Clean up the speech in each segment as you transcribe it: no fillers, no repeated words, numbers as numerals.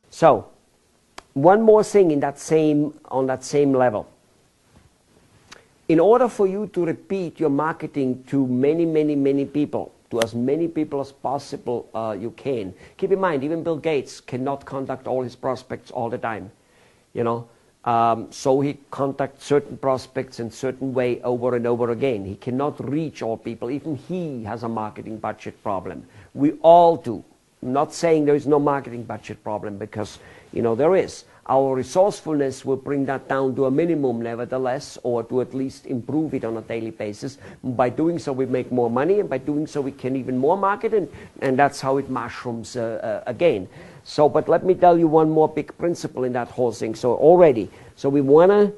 So, one more thing on that same level. In order for you to repeat your marketing to many people, to as many people as possible you can. Keep in mind, even Bill Gates cannot contact all his prospects all the time. So he contacts certain prospects in certain way over and over again. He cannot reach all people. Even he has a marketing budget problem. We all do. I'm not saying there is no marketing budget problem, because there is. Our resourcefulness will bring that down to a minimum nevertheless, or to at least improve it on a daily basis. By doing so we make more money, and by doing so we can even more market, and that's how it mushrooms again. So, but let me tell you one more big principle in that whole thing. So we want to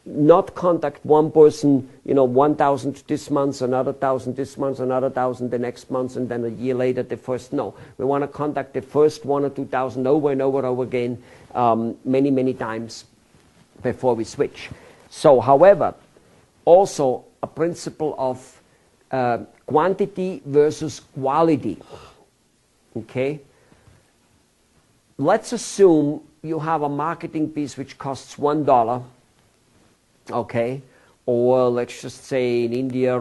not contact one person, 1,000 this month, another 1,000 this month, another 1,000 the next month, and then a year later the first. No, we want to contact the first 1,000 or 2,000 over and over again, many times before we switch. So, however, also a principle of quantity versus quality. Okay. Let's assume you have a marketing piece which costs $1, okay, or let's just say in India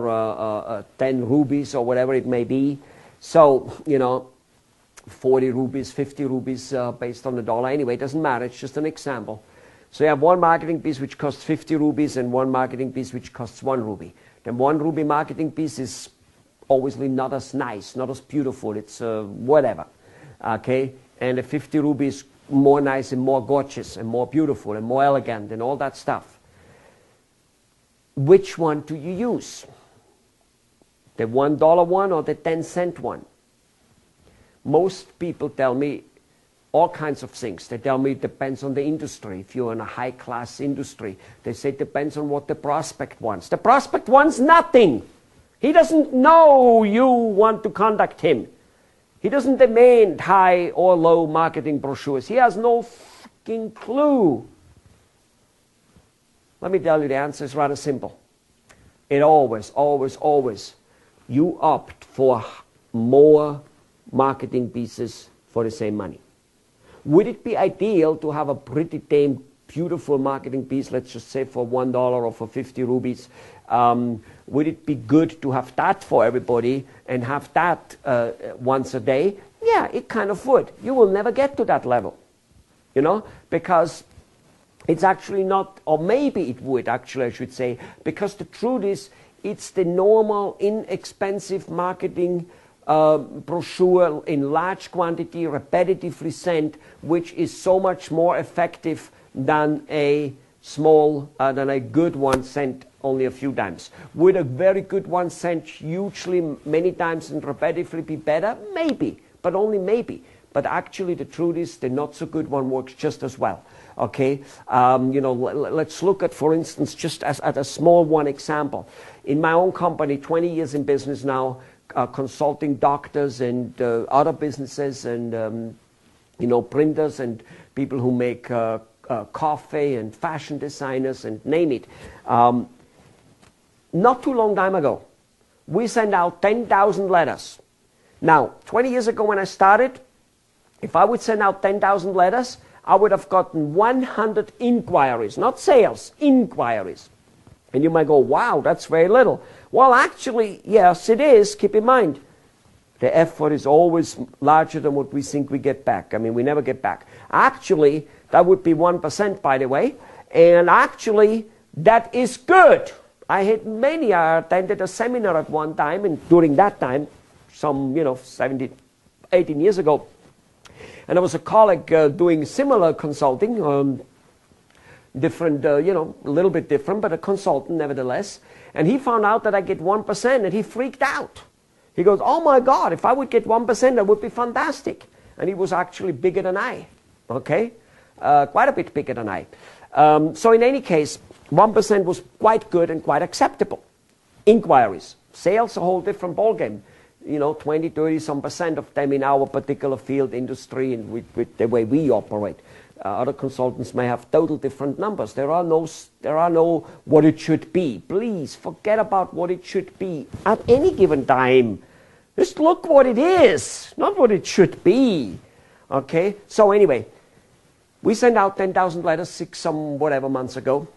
10 rupees or whatever it may be. So, 40 rupees, 50 rupees based on the dollar. Anyway, it doesn't matter, it's just an example. So you have one marketing piece which costs 50 rupees and one marketing piece which costs 1 rupee. The 1 rupee marketing piece is obviously not as nice, not as beautiful, it's whatever, okay. And the 50 rupees more nice and more gorgeous and more beautiful and more elegant and all that stuff. Which one do you use? The $1 one or the 10-cent one? Most people tell me all kinds of things. They tell me it depends on the industry. If you're in a high-class industry, they say it depends on what the prospect wants. The prospect wants nothing. He doesn't know you want to contact him. He doesn't demand high or low marketing brochures. He has no fucking clue. Let me tell you, the answer is rather simple. It always, you opt for more marketing pieces for the same money. Would it be ideal to have a pretty damn beautiful marketing piece, let's just say for $1 or for 50 rupees? Would it be good to have that for everybody and have that once a day? Yeah, it kind of would. You will never get to that level, because it's actually not, or maybe it would actually, I should say, because the truth is, it's the normal, inexpensive marketing brochure in large quantity, repetitively sent, which is so much more effective than a good one sent only a few times. Would a very good one sent hugely many times and repetitively be better? Maybe, but only maybe. But actually the truth is the not so good one works just as well. Okay, let's look at, for instance, just at a small one example. In my own company, 20 years in business now, consulting doctors and other businesses and printers and people who make coffee and fashion designers and name it. Not too long time ago, we sent out 10,000 letters. Now, 20 years ago when I started, if I would send out 10,000 letters, I would have gotten 100 inquiries, not sales, inquiries. And you might go, wow, that's very little. Well, actually, yes, it is. Keep in mind, the effort is always larger than what we think we get back. I mean, we never get back. Actually, that would be 1%, by the way. And actually, that is good. I attended a seminar at one time, and during that time, some, 18 years ago, and there was a colleague doing similar consulting, different, a little bit different, but a consultant nevertheless. And he found out that I get 1%, and he freaked out. He goes, oh my God, if I would get 1%, that would be fantastic. And he was actually bigger than I, okay? Quite a bit bigger than I. So in any case, 1% was quite good and quite acceptable. Inquiries. Sales, a whole different ballgame. 20, 30 some % of them in our particular field, industry, and with the way we operate. Other consultants may have total different numbers. There are no what it should be. Please forget about what it should be at any given time. Just look what it is, not what it should be. Okay? So anyway, we sent out 10,000 letters 6 some whatever months ago.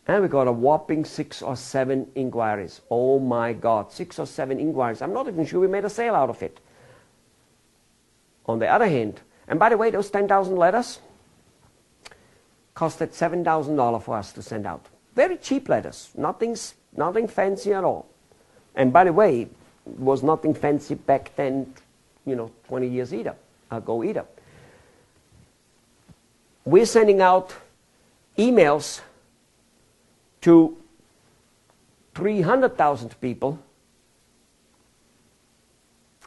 And we got a whopping 6 or 7 inquiries. Oh my God, 6 or 7 inquiries. I'm not even sure we made a sale out of it. On the other hand, and by the way, those 10,000 letters costed $7,000 for us to send out. Very cheap letters, nothing fancy at all. And by the way, it was nothing fancy back then, 20 years ago either. We're sending out emails to 300,000 people,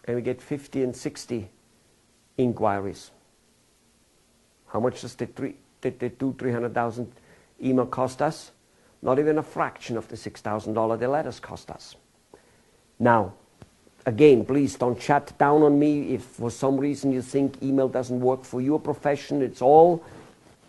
and we get 50 and 60 inquiries. How much does the 300,000 email cost us? Not even a fraction of the $6,000 the letters cost us. Now, again, please don't shut down on me if for some reason you think email doesn't work for your profession. It's all,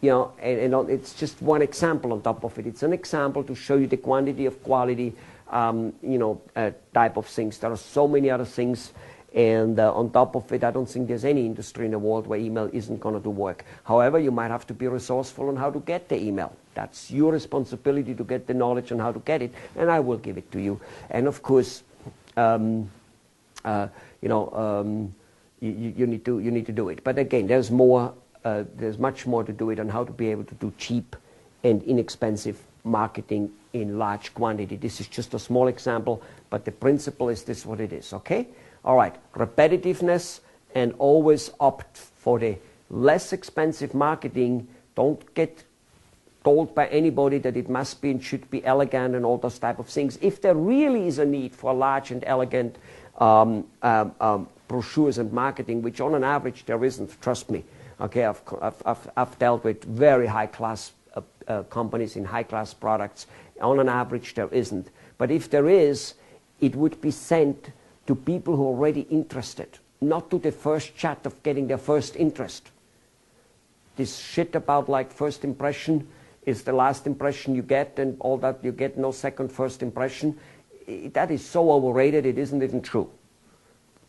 and it's just one example on top of it. It's an example to show you the quantity of quality, type of things. There are so many other things. And on top of it, I don't think there's any industry in the world where email isn't going to do work. However, you might have to be resourceful on how to get the email. That's your responsibility to get the knowledge on how to get it, and I will give it to you. And of course, you need to do it. But again, there's much more to do it on how to be able to do cheap and inexpensive marketing in large quantity. This is just a small example, but the principle is this what it is, okay? All right, repetitiveness, and always opt for the less expensive marketing. Don't get told by anybody that it must be and should be elegant and all those type of things. If there really is a need for large and elegant brochures and marketing, which on an average there isn't, trust me. Okay, I've dealt with very high-class companies in high-class products. On an average there isn't. But if there is, it would be sent to people who are already interested, not to the first chat of getting their first interest. This shit about like first impression is the last impression you get, and all that, you get no second first impression. That is so overrated, it isn't even true.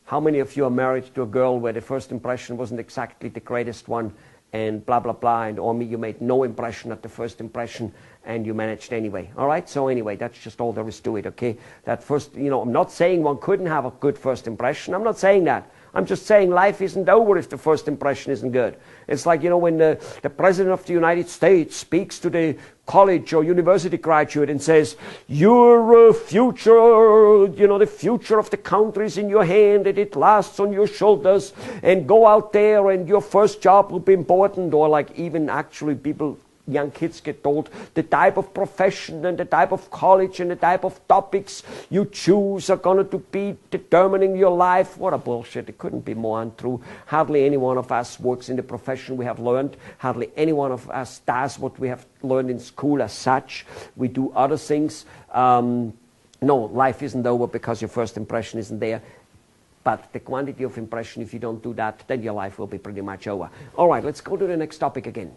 How many of you are married to a girl where the first impression wasn't exactly the greatest one, and blah, blah, blah, and or you made no impression at the first impression, and you managed anyway. All right, so anyway, that's just all there is to it, okay? That first, I'm not saying one couldn't have a good first impression. I'm not saying that. I'm just saying life isn't over if the first impression isn't good. It's like, when the President of the United States speaks to the college or university graduate and says, your future, the future of the country is in your hand and it lasts on your shoulders, and go out there and your first job will be important. Or like even actually young kids get told the type of profession and the type of college and the type of topics you choose are going to be determining your life. What a bullshit. It couldn't be more untrue. Hardly any one of us works in the profession we have learned. Hardly any one of us does what we have learned in school as such. We do other things. No, life isn't over because your first impression isn't there. But the quantity of impression, if you don't do that, then your life will be pretty much over. All right, let's go to the next topic again.